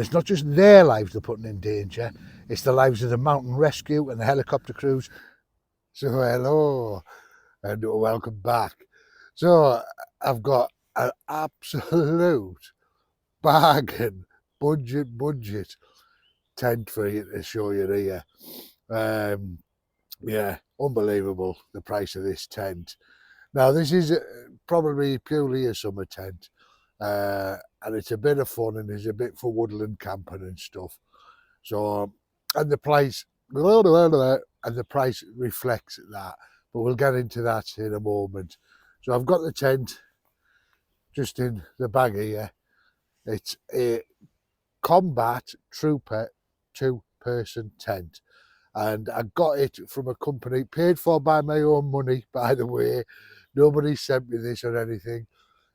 It's not just their lives they're putting in danger, it's the lives of the mountain rescue and the helicopter crews. So hello and welcome back. So I've got an absolute bargain, budget tent for you to show you here. Yeah, unbelievable, the price of this tent. Now this is probably purely a summer tent. And it's a bit of fun and it's a bit for woodland camping and stuff. So, and the price reflects that, but we'll get into that in a moment. So I've got the tent just in the bag here. It's a Combat Trooper 2-person tent, and I got it from a company, paid for by my own money, by the way. Nobody sent me this or anything.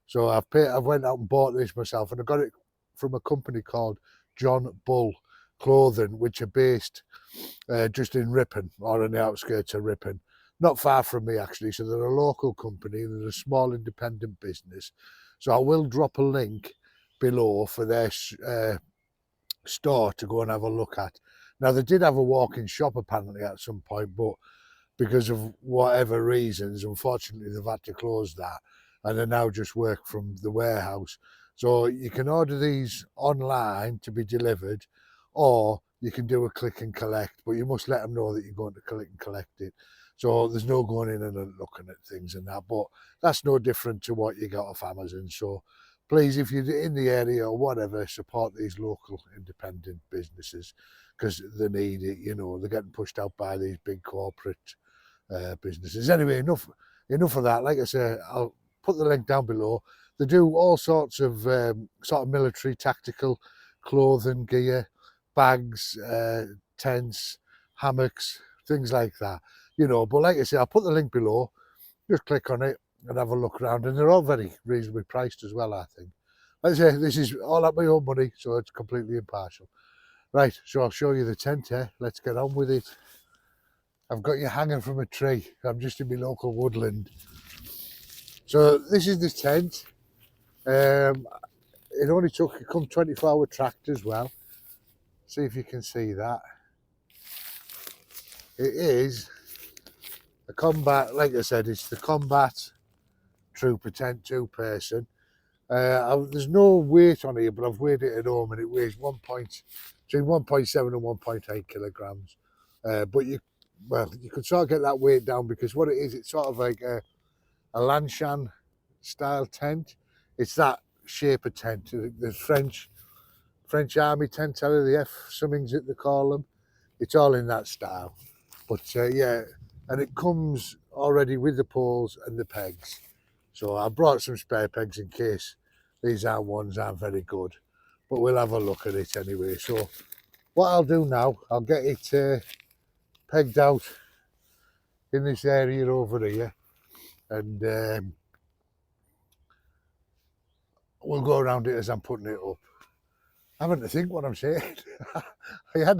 So I went out and bought this myself, and I got it from a company called John Bull Clothing, which are based just in Ripon, or on the outskirts of Ripon, not far from me actually. So they're a local company, they're a small independent business. So I will drop a link below for their store to go and have a look at. Now they did have a walk-in shop apparently at some point, but because of whatever reasons, unfortunately they've had to close that, and they now just work from the warehouse. So you can order these online to be delivered, or you can do a click and collect, but you must let them know that you're going to click and collect it. So there's no going in and looking at things and that, but that's no different to what you got off Amazon. So please, if you're in the area or whatever, support these local independent businesses, because they need it. You know, they're getting pushed out by these big corporate businesses. Anyway, enough of that. Like I say, I'll put the link down below. They do all sorts of sort of military tactical clothing, gear, bags, tents, hammocks, things like that. You know, but like I say, I'll put the link below. Just click on it and have a look around, and they're all very reasonably priced as well, I think. Like I say, this is all at my own money, so it's completely impartial. Right, so I'll show you the tent here. Let's get on with it. I've got you hanging from a tree. I'm just in my local woodland. So this is the tent. It only took, it come 24-hour tracked as well. See if you can see that. It is a combat, like I said, it's the Combat Trooper tent 2-person. There's no weight on here, but I've weighed it at home, and it weighs between 1.7 and 1.8 kilograms. But you could sort of get that weight down, because what it is, it's sort of like a Lanshan style tent. It's that shape of tent. The French army tent, the F somethings that they call them. It's all in that style. But yeah, and it comes already with the poles and the pegs. So I brought some spare pegs in case these ones aren't very good. But we'll have a look at it anyway. So what I'll do now, I'll get it pegged out in this area over here, and we'll go around it as I'm putting it up. Having to think what I'm saying. I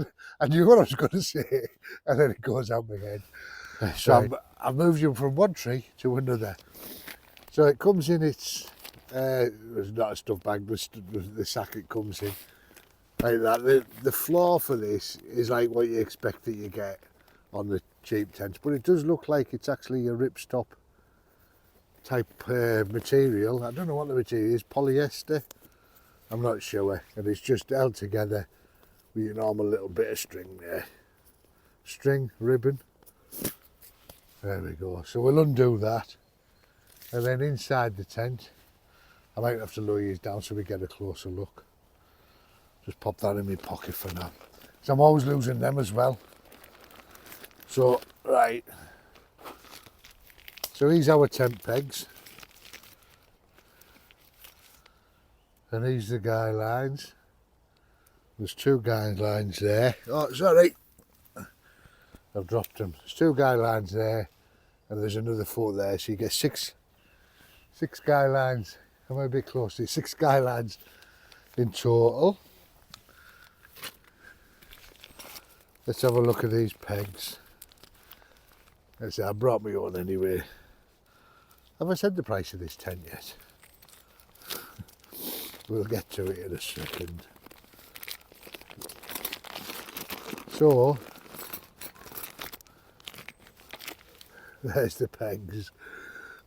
knew what I was going to say, and then it goes out my head. So I've moved you from one tree to another. So it comes in its, there's not a stuff bag, the sack it comes in, like that. The floor for this is like what you expect that you get on the cheap tents, but it does look like it's actually a ripstop type material. I don't know what the material is, polyester, I'm not sure, and it's just held together with your normal little bit of string there. String, ribbon, there we go. So we'll undo that, and then inside the tent, I might have to lower these down so we get a closer look. Just pop that in my pocket for now, so I'm always losing them as well. So, right, so these are our tent pegs, and these are the guy lines. There's 2 guy lines there. Oh, sorry, I've dropped them. There's 2 guy lines there, and there's another 4 there, so you get six guy lines. I'm a bit close to 6 guy lines in total. Let's have a look at these pegs. Let's see, I brought my own anyway. Have I said the price of this tent yet? We'll get to it in a second. So there's the pegs.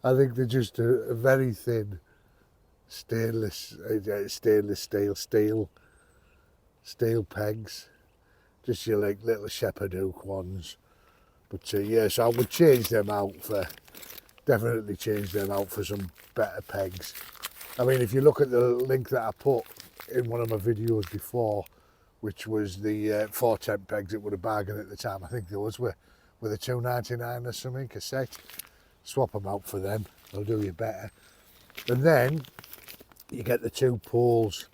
I think they're just a very thin stainless steel pegs, just your like little shepherd hook ones. But yeah, so I would definitely change them out for some better pegs. I mean, if you look at the link that I put in one of my videos before, which was the 410 pegs that were a bargain at the time, I think those were a $2.99 or something a set. Swap them out for them, they'll do you better. And then you get the 2 poles.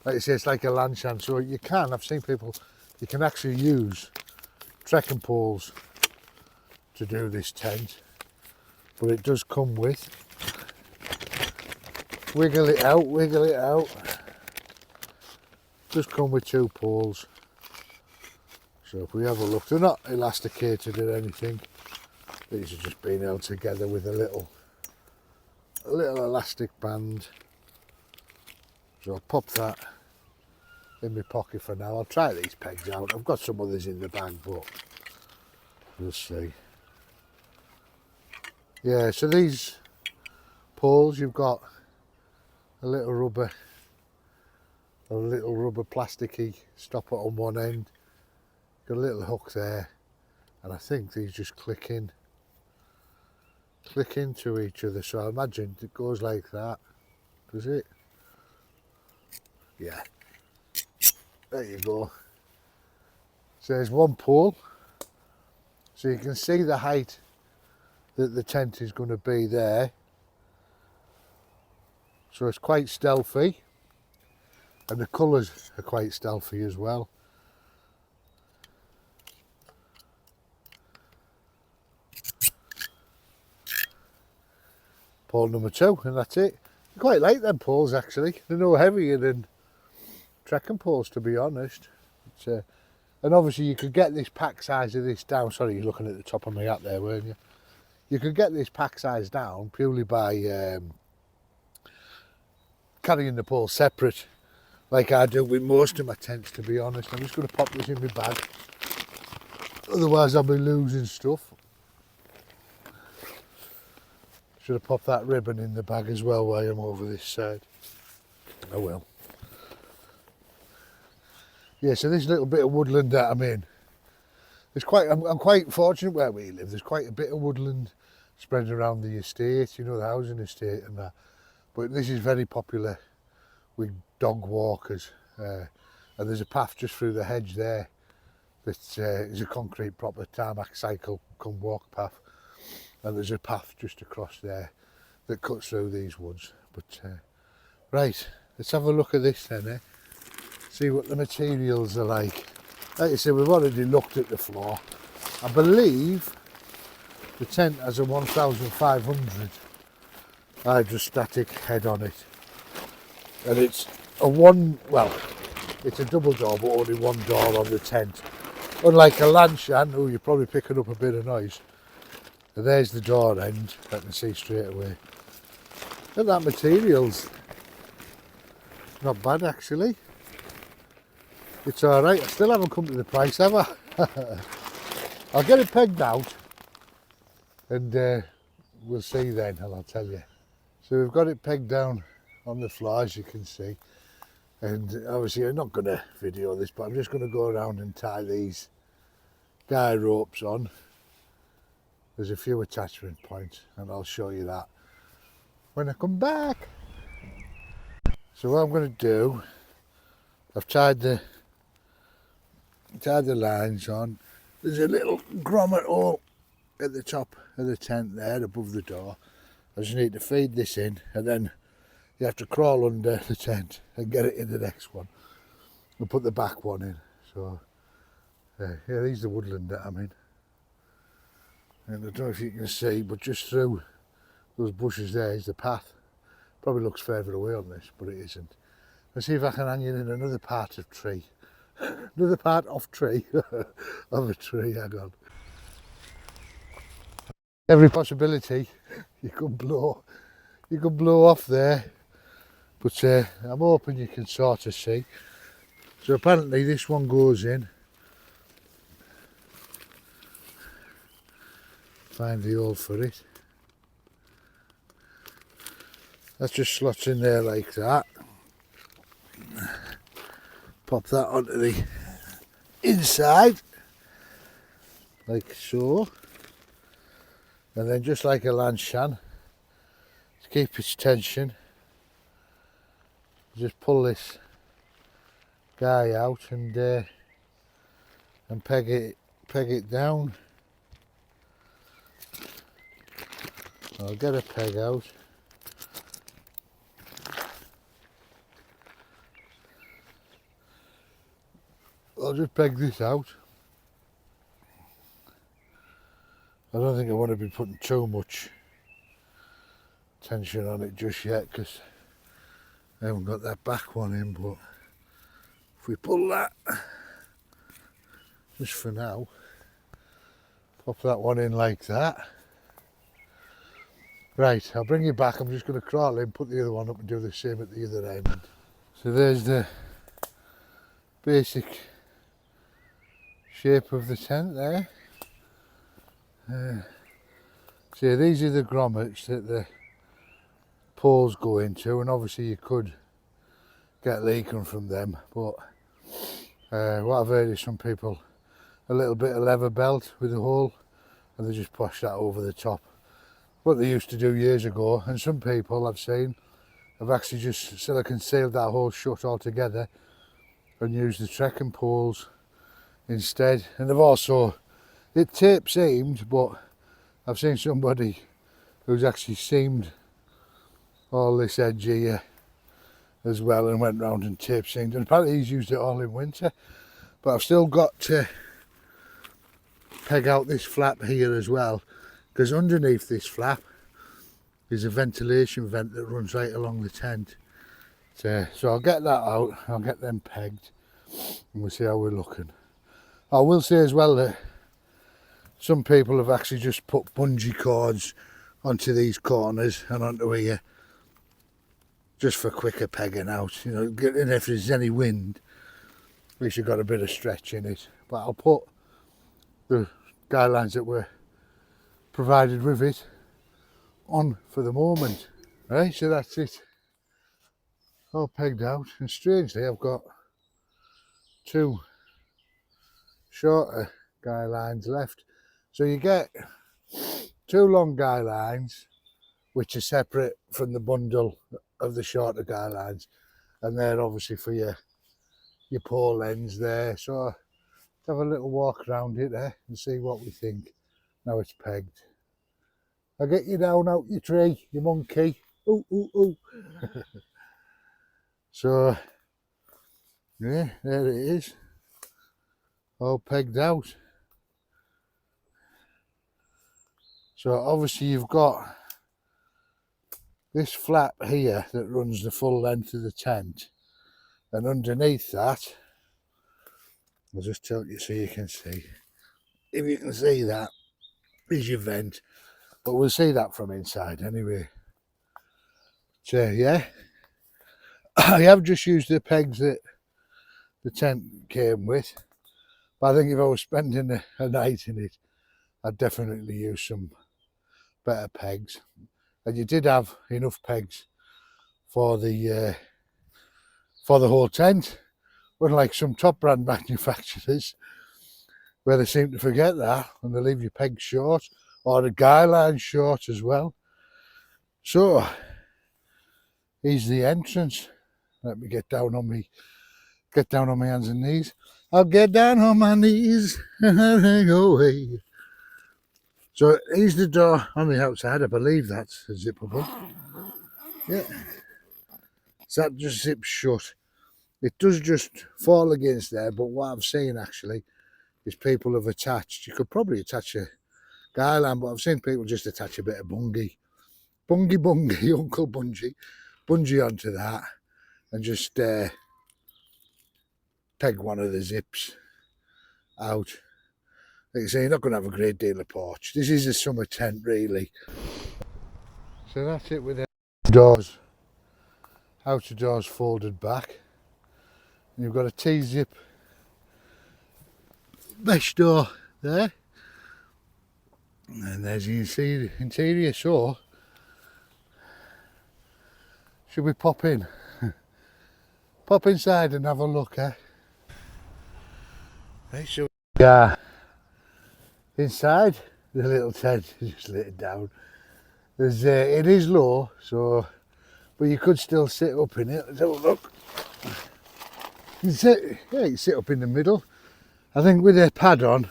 Like I say, it's like a lanchan, so I've seen people, you can actually use trekking poles to do this tent, but it does come with, wiggle it out, just come with 2 poles. So if we have a look, they're not elasticated or anything, these are just being held together with a little elastic band. So I'll pop that in my pocket for now. I'll try these pegs out. I've got some others in the bag, but we'll see. Yeah, so these poles, you've got a little rubber plasticky stopper on one end. Got a little hook there, and I think these just click into each other. So I imagine it goes like that. Does it? Yeah. There you go. So there's one pole, so you can see the height that the tent is going to be there. So it's quite stealthy, and the colours are quite stealthy as well. Pole number 2, and that's it. I quite like them poles actually. They're no heavier than trekking poles, to be honest. And obviously you could get this pack size of this down. Sorry, you're looking at the top of my hat there, weren't you? You could get this pack size down purely by carrying the pole separate, like I do with most of my tents, to be honest. I'm just going to pop this in my bag, otherwise I'll be losing stuff. Should have popped that ribbon in the bag as well while I'm over this side. I will. Yeah, so this little bit of woodland that I'm in, I'm quite fortunate where we live. There's quite a bit of woodland spread around the estate, you know, the housing estate and that. But this is very popular with dog walkers. And there's a path just through the hedge there that is a concrete proper tarmac cycle come walk path. And there's a path just across there that cuts through these woods. But right, let's have a look at this then, eh? See what the materials are like. Like I said, we've already looked at the floor. I believe the tent has a 1500 hydrostatic head on it. And it's it's a double door, but only one door on the tent. Unlike a lanchan, oh, you're probably picking up a bit of noise. And there's the door end, I can see straight away. Look at that materials. Not bad actually. It's alright. I still haven't come to the price, have I? I'll get it pegged out and we'll see then, and I'll tell you. So we've got it pegged down on the floor, as you can see. And obviously I'm not going to video this, but I'm just going to go around and tie these guy ropes on. There's a few attachment points and I'll show you that when I come back. So what I'm going to do, I've tied the lines on. There's a little grommet hole at the top of the tent there above the door. I just need to feed this in, and then you have to crawl under the tent and get it in the next one and put the back one in. So yeah, these are the woodland that I'm in. And I don't know if you can see, but just through those bushes there is the path. Probably looks further away on this, but it isn't. Let's see if I can hang it in another part of tree. Another part of tree. Of a tree, hang on. Every possibility you could blow off there, but I'm hoping you can sort of see. So apparently this one goes in find the hole for it. That just slots in there like that. Pop that onto the inside, like so. And then just like a lanchan, to keep its tension, just pull this guy out and peg it down. I'll get a peg out. I'll just peg this out. I don't think I want to be putting too much tension on it just yet because I haven't got that back one in, but if we pull that, just for now, pop that one in like that. Right, I'll bring you back. I'm just going to crawl in, put the other one up and do the same at the other end. So there's the basic shape of the tent there. So these are the grommets that the poles go into, and obviously you could get leaking from them, but what I've heard is some people a little bit of leather belt with a hole and they just push that over the top, what they used to do years ago. And some people I've seen have actually just silicone sealed that hole shut altogether and used the trekking poles instead. And they've also, it tape seamed, but I've seen somebody who's actually seamed all this edge here as well and went round and tape seamed, and apparently he's used it all in winter. But I've still got to peg out this flap here as well, because underneath this flap is a ventilation vent that runs right along the tent. So I'll get that out, I'll get them pegged, and we'll see how we're looking. I will say as well that some people have actually just put bungee cords onto these corners and onto here, just for quicker pegging out, you know, and if there's any wind, at least you've got a bit of stretch in it. But I'll put the guy lines that were provided with it on for the moment. Right, so that's it, all pegged out. And strangely, I've got two shorter guy lines left. So you get two long guy lines, which are separate from the bundle of the shorter guy lines, and they're obviously for your pole ends there. So let's have a little walk around it there and see what we think now it's pegged. I'll get you down out your tree, you monkey. Ooh, ooh, ooh. So yeah, there it is, all pegged out. So obviously you've got this flap here that runs the full length of the tent, and underneath that, I'll just tilt you so you can see. If you can see that, is your vent, but we'll see that from inside anyway. So yeah, I have just used the pegs that the tent came with, but I think if I was spending a night in it, I'd definitely use some better pegs. And you did have enough pegs for the whole tent, unlike some top brand manufacturers where they seem to forget that and they leave your pegs short, or the guy line short as well. So here's the entrance. Let me get down on my hands and knees. I'll get down on my knees and go away. So here's the door on the outside. I believe that's a zippable. Yeah. So that just zips shut. It does just fall against there, but what I've seen actually is people have attached, you could probably attach a guy line, but I've seen people just attach a bit of bungee, Uncle Bungee onto that and just peg one of the zips out. Like I say, you're not going to have a great deal of porch. This is a summer tent really. So that's it with the doors, outer doors folded back. And you've got a T-zip mesh door there. And as you can see the interior, so should we pop in? Pop inside and have a look, eh? Right, so yeah, inside the little tent, just laid down. There's it is low, so but you could still sit up in it. Let's have a look. You can sit, yeah, you can sit up in the middle. I think with a pad on,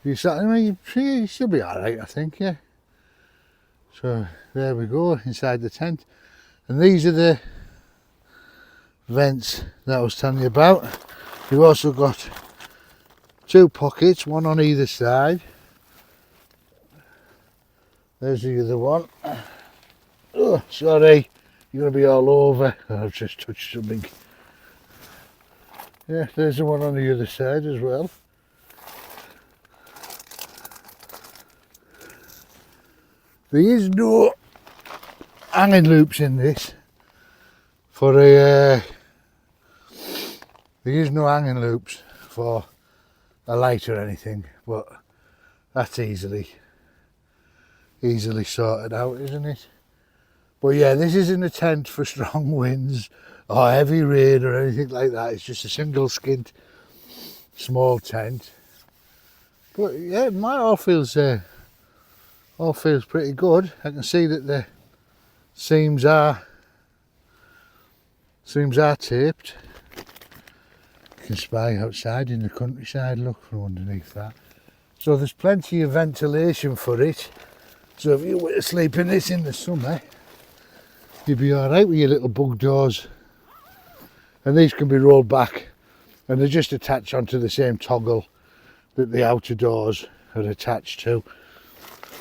you sat. I mean, you should be all right. I think, yeah. So there we go inside the tent, and these are the vents that I was telling you about. You've also got two pockets, one on either side. There's the other one. Oh, sorry, you're going to be all over. I've just touched something. Yeah, there's the one on the other side as well. There is no hanging loops in this for a. There is no hanging loops for a light or anything, but that's easily sorted out, isn't it? But yeah, this isn't a tent for strong winds or heavy rain or anything like that. It's just a single skinned small tent. But yeah, my all feels pretty good. I can see that the seams are taped. You can spy outside in the countryside, look from underneath that. So there's plenty of ventilation for it. So if you were to sleep in this in the summer, you'd be alright with your little bug doors. And these can be rolled back and they're just attached onto the same toggle that the outer doors are attached to.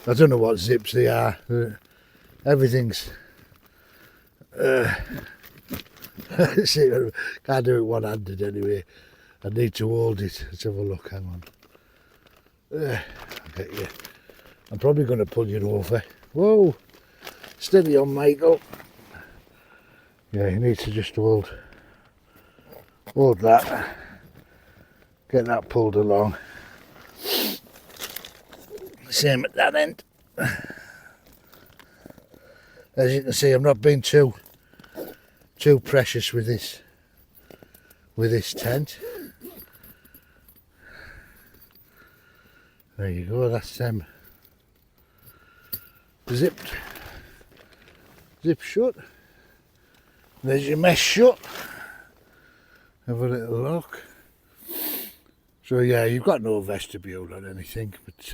I don't know what zips they are. Everything's see, can't do it one-handed anyway. I need to hold it. Let's have a look, hang on. I'll get you. I'm probably going to pull you over. Whoa, steady on, Michael. Yeah, you need to just hold that. Get that pulled along. Same at that end. As you can see, I'm not being too precious with this tent. There you go, that's them zipped shut. There's your mesh shut. Have a little look. So yeah, you've got no vestibule or anything, but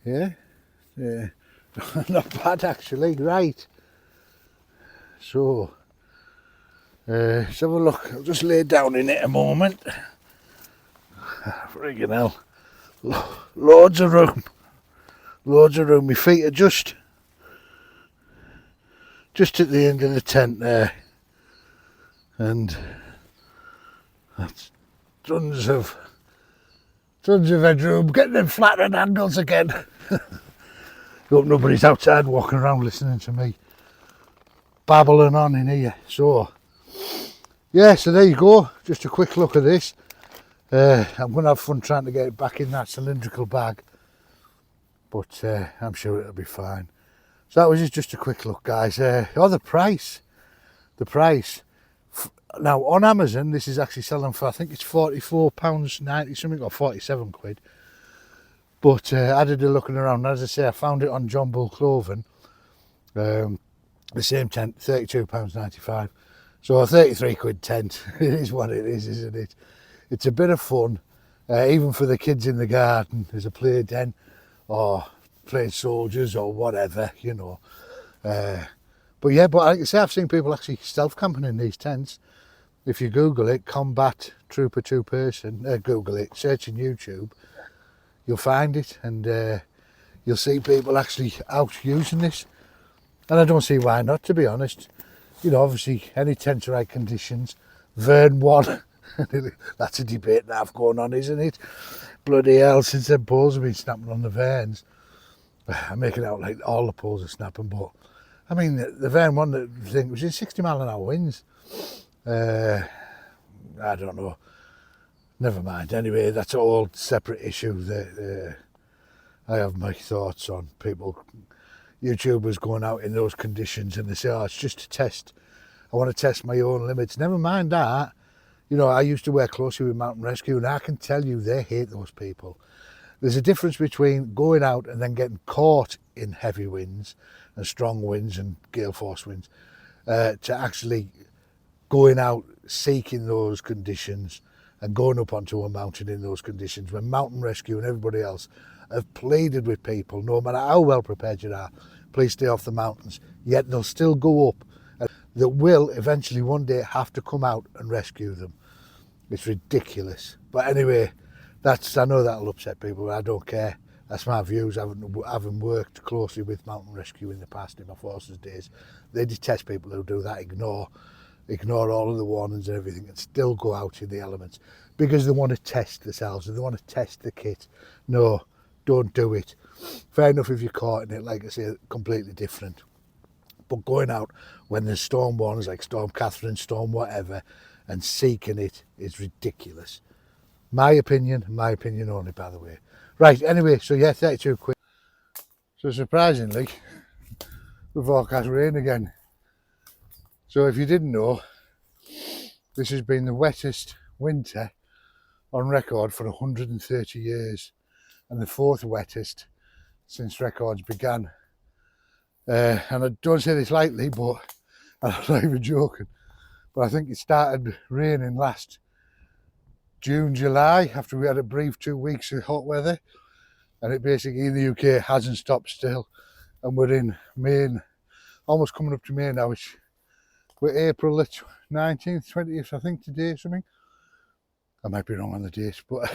yeah, not bad actually. Right, so let's have a look. I'll just lay down in it a moment. Friggin' hell, loads of room. My feet are just at the end of the tent there, and that's tons of headroom. Getting them flattened handles again. Hope nobody's outside walking around listening to me babbling on in here. So yeah, so there you go, just a quick look at this. I'm going to have fun trying to get it back in that cylindrical bag, but I'm sure it'll be fine. So that was just a quick look, guys. The price. Now on Amazon, this is actually selling for, I think it's £44.90 something, or 47 quid. But I did a looking around, as I say, I found it on John Bull Clothing. The same tent, £32.95. So a 33 quid tent. It is what it is, isn't it? It's a bit of fun, even for the kids in the garden. There's a play den, or playing soldiers, or whatever, you know. But yeah, but like I say, I've seen people actually stealth camping in these tents. If you Google it, Combat Trooper 2-person, Google it, search in YouTube, you'll find it, and you'll see people actually out using this. And I don't see why not, to be honest. You know, obviously, any tent right conditions, Vern 1, that's a debate that I've going on, isn't it? Bloody hell, since them poles have been snapping on the Verns. I'm making it out like all the poles are snapping, but I mean, the Vern 1, the thing was in 60-mile-an-hour winds. I don't know. Never mind. Anyway, that's a whole separate issue. I have my thoughts on people, YouTubers going out in those conditions, and they say, oh, it's just to test. I want to test my own limits. Never mind that. You know, I used to work closely with mountain rescue, and I can tell you they hate those people. There's a difference between going out and then getting caught in heavy winds and strong winds and gale force winds to actually going out seeking those conditions and going up onto a mountain in those conditions, when mountain rescue and everybody else have pleaded with people, no matter how well prepared you are, please stay off the mountains, yet they'll still go up, and that will eventually one day have to come out and rescue them. It's ridiculous. But anyway, I know that'll upset people, but I don't care. That's my views. Having worked closely with mountain rescue in the past in my forces days, they detest people who do that, ignore all of the warnings and everything, and still go out in the elements because they want to test themselves and they want to test the kit. No, don't do it. Fair enough if you're caught in it, like I say, completely different. But going out when there's storm warnings like Storm Catherine, storm whatever, and seeking it is ridiculous. My opinion only, by the way. Right, anyway, so yeah, 32 quid. So surprisingly, we forecast rain again. So if you didn't know, this has been the wettest winter on record for 130 years and the fourth wettest since records began. And I don't say this lightly, but I'm not even joking, but I think it started raining last June, July, after we had a brief 2 weeks of hot weather, and it basically in the UK hasn't stopped still, and we're in May, almost coming up to May now. We're April the 19th, 20th, I think today or something. I might be wrong on the date, but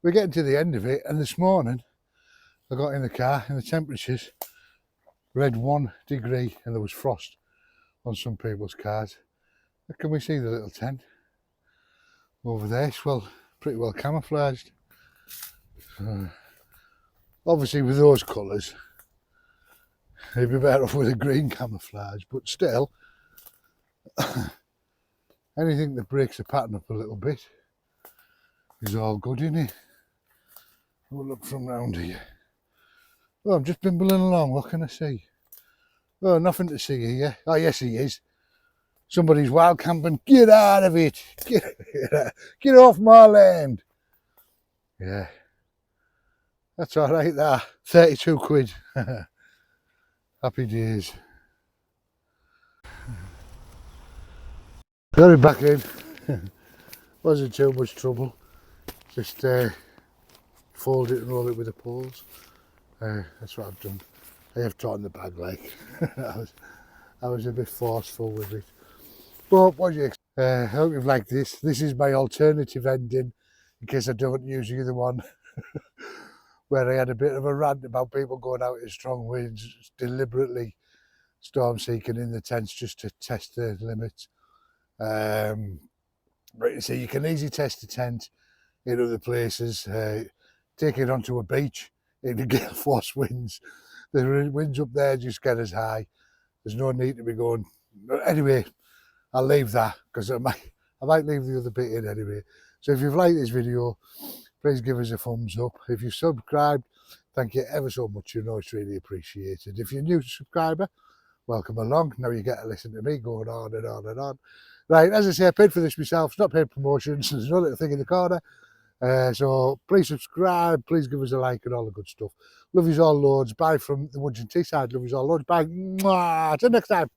we're getting to the end of it. And this morning I got in the car and the temperatures read 1 degree and there was frost on some people's cars. Can we see the little tent over there? It's pretty well camouflaged. Obviously with those colours it'd be better off with a green camouflage, but still anything that breaks the pattern up a little bit is all good, isn't it? We'll look from round here. Oh, I've just been bimbling along, what can I see? Oh, nothing to see here. Oh yes, he is. Somebody's wild camping. Get out of it! Get off my land! Yeah, that's all right. There, 32 quid. Happy days. Got it back in. Wasn't too much trouble. Just fold it and roll it with the poles. That's what I've done. I have taught in the bag, like I was a bit forceful with it. But what do you expect? I hope you've liked this. This is my alternative ending, in case I don't use the other one, where I had a bit of a rant about people going out in strong winds, deliberately storm seeking in the tents just to test their limits. But you see, you can easily test a tent in other places. Take it onto a beach in the gale force winds. The winds up there just get as high. There's no need to be going. But anyway, I'll leave that because I might leave the other bit in anyway. So if you've liked this video, please give us a thumbs up. If you've subscribed, thank you ever so much. You know it's really appreciated. If you're a new subscriber, welcome along. Now you get to listen to me going on and on and on. Right, as I say, I paid for this myself. It's not paid promotions. There's no little thing in the corner. So please subscribe. Please give us a like and all the good stuff. Love yous all loads. Bye from the Woods and Teesside. Love yous all loads. Bye. Mwah. Till next time.